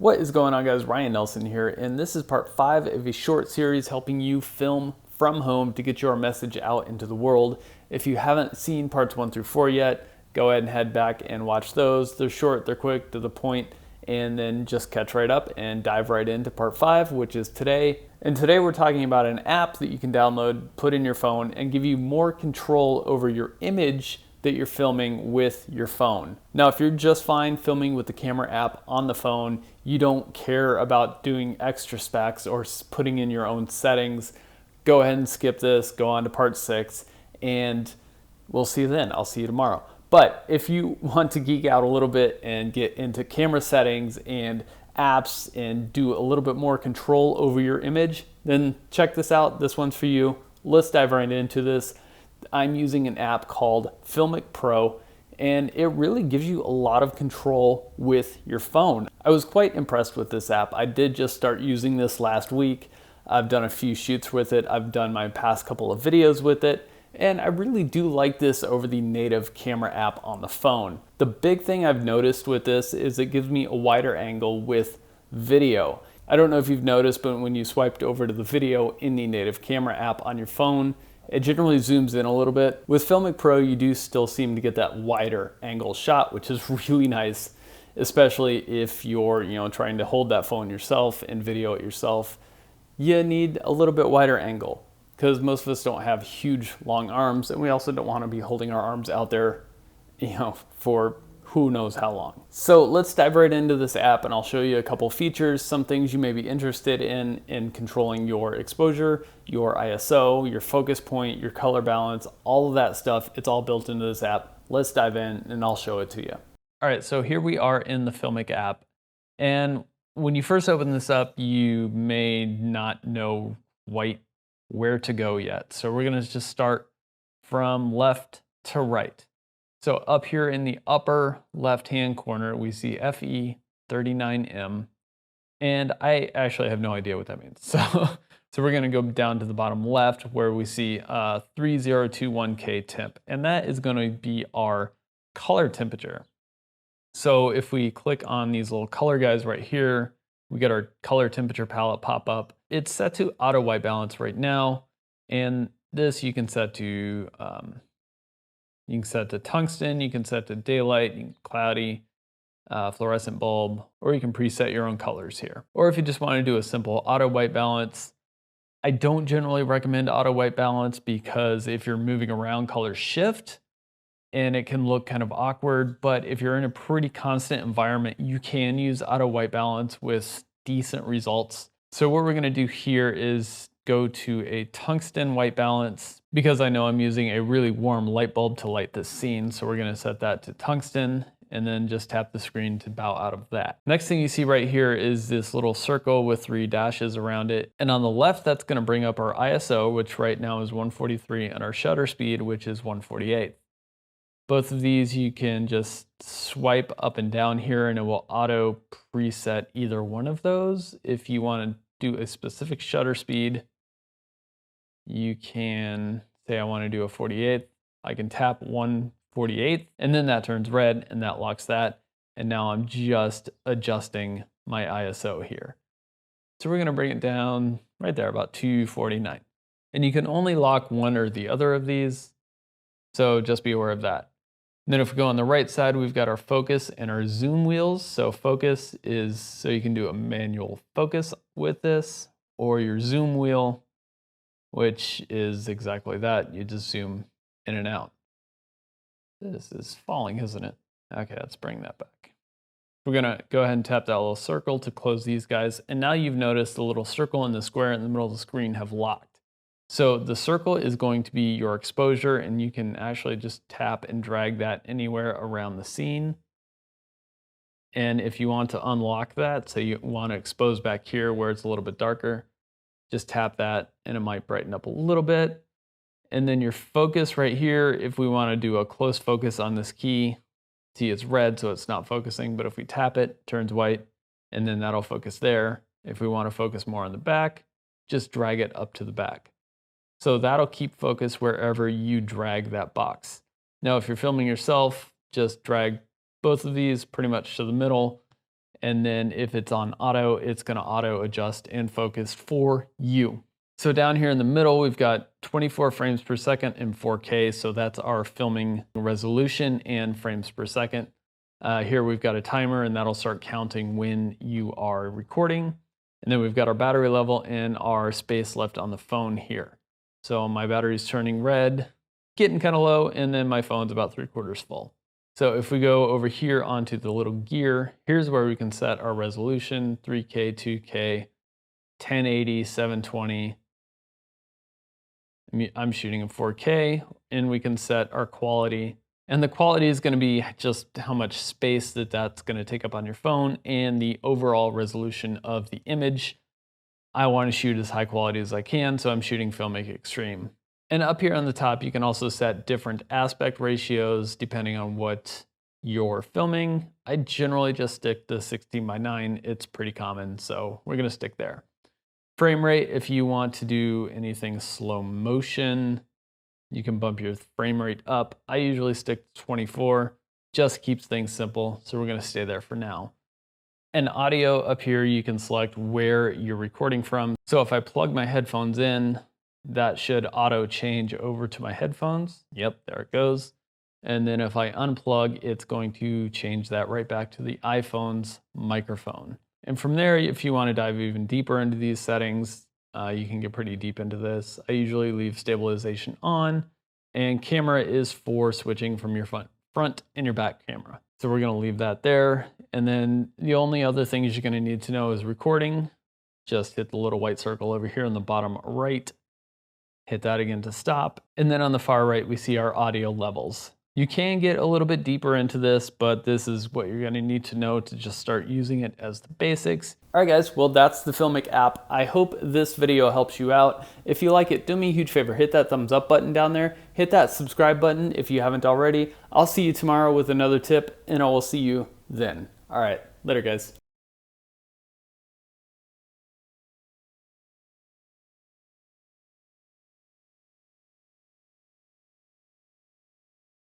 What is going on, guys? Ryan Nelson here, and this is part 5 of a short series helping you film from home to get your message out into the world. If you haven't seen parts 1 through 4 yet, go ahead and head back and watch those. They're short, they're quick, to the point, and then just catch right up and dive right into part 5, which is today. And today we're talking about an app that you can download, put in your phone, and give you more control over your image that you're filming with your phone. Now, if you're just fine filming with the camera app on the phone, you don't care about doing extra specs or putting in your own settings, go ahead and skip this, go on to part 6, and we'll see you then. I'll see you tomorrow. But if you want to geek out a little bit and get into camera settings and apps and do a little bit more control over your image, then check this out. This one's for you. Let's dive right into this. I'm using an app called FiLMiC Pro, and it really gives you a lot of control with your phone. I was quite impressed with this app. I did just start using this last week. I've done a few shoots with it. I've done my past couple of videos with it, and I really do like this over the native camera app on the phone. The big thing I've noticed with this is it gives me a wider angle with video. I don't know if you've noticed, but when you swiped over to the video in the native camera app on your phone, it generally zooms in a little bit. With FiLMiC Pro, you do still seem to get that wider angle shot, which is really nice, especially if you're trying to hold that phone yourself and video it yourself. You need a little bit wider angle because most of us don't have huge, long arms, and we also don't want to be holding our arms out there, for who knows how long. So let's dive right into this app, and I'll show you a couple features, some things you may be interested in controlling your exposure, your ISO, your focus point, your color balance, all of that stuff. It's all built into this app. Let's dive in and I'll show it to you. All right, so here we are in the FiLMiC app. And when you first open this up, you may not know where to go yet. So we're gonna just start from left to right. So up here in the upper left-hand corner, we see FE39M, and I actually have no idea what that means. So we're gonna go down to the bottom left where we see 3021K temp, and that is gonna be our color temperature. So if we click on these little color guys right here, we get our color temperature palette pop up. It's set to auto white balance right now, and this you can set to tungsten, you can set to daylight, cloudy, fluorescent bulb, or you can preset your own colors here. Or if you just want to do a simple auto white balance, I don't generally recommend auto white balance because if you're moving around, colors shift and it can look kind of awkward. But if you're in a pretty constant environment, you can use auto white balance with decent results. So what we're going to do here is go to a tungsten white balance because I know I'm using a really warm light bulb to light this scene. So we're going to set that to tungsten and then just tap the screen to bow out of that. Next thing you see right here is this little circle with 3 dashes around it. And on the left, that's going to bring up our ISO, which right now is 143, and our shutter speed, which is 148. Both of these you can just swipe up and down here and it will auto preset either one of those. If you want to do a specific shutter speed, you can say I want to do a 48th. I can tap 1/48th and then that turns red and that locks that. And now I'm just adjusting my ISO here. So we're going to bring it down right there, about 249. And you can only lock one or the other of these. So just be aware of that. And then if we go on the right side, we've got our focus and our zoom wheels. So focus is so you can do a manual focus with this, or your zoom wheel, which is exactly that. You just zoom in and out. This is falling, isn't it? Okay, let's bring that back. We're gonna go ahead and tap that little circle to close these guys. And now you've noticed the little circle and the square in the middle of the screen have locked. So the circle is going to be your exposure, and you can actually just tap and drag that anywhere around the scene. And if you want to unlock that, so you want to expose back here where it's a little bit darker, just tap that and it might brighten up a little bit. And then your focus right here, if we want to do a close focus on this key, see it's red, so it's not focusing, but if we tap it, it turns white, and then that'll focus there. If we want to focus more on the back, just drag it up to the back. So that'll keep focus wherever you drag that box. Now, if you're filming yourself, just drag both of these pretty much to the middle And then if it's on auto, it's gonna auto adjust and focus for you. So down here in the middle, we've got 24 frames per second in 4K. So that's our filming resolution and frames per second. Here we've got a timer and that'll start counting when you are recording. And then we've got our battery level and our space left on the phone here. So my battery's turning red, getting kind of low, and then my phone's about 3/4 full. So if we go over here onto the little gear, here's where we can set our resolution, 3K, 2K, 1080, 720. I'm shooting in 4K, and we can set our quality. And the quality is gonna be just how much space that's gonna take up on your phone and the overall resolution of the image. I wanna shoot as high quality as I can, so I'm shooting FiLMiC Extreme. And up here on the top, you can also set different aspect ratios depending on what you're filming. I generally just stick to 16:9. It's pretty common, so we're gonna stick there. Frame rate, if you want to do anything slow motion, you can bump your frame rate up. I usually stick to 24, just keeps things simple, so we're gonna stay there for now. And audio up here, you can select where you're recording from. So if I plug my headphones in, that should auto change over to my headphones. Yep, there it goes. And then if I unplug, it's going to change that right back to the iPhone's microphone. And from there, if you want to dive even deeper into these settings, you can get pretty deep into this. I usually leave stabilization on, and camera is for switching from your front and your back camera. So we're going to leave that there. And then the only other things you're going to need to know is recording. Just hit the little white circle over here on the bottom right. Hit that again to stop. And then on the far right, we see our audio levels. You can get a little bit deeper into this, but this is what you're gonna need to know to just start using it as the basics. All right guys, well that's the FiLMiC app. I hope this video helps you out. If you like it, do me a huge favor, hit that thumbs up button down there. Hit that subscribe button if you haven't already. I'll see you tomorrow with another tip, and I will see you then. All right, later guys.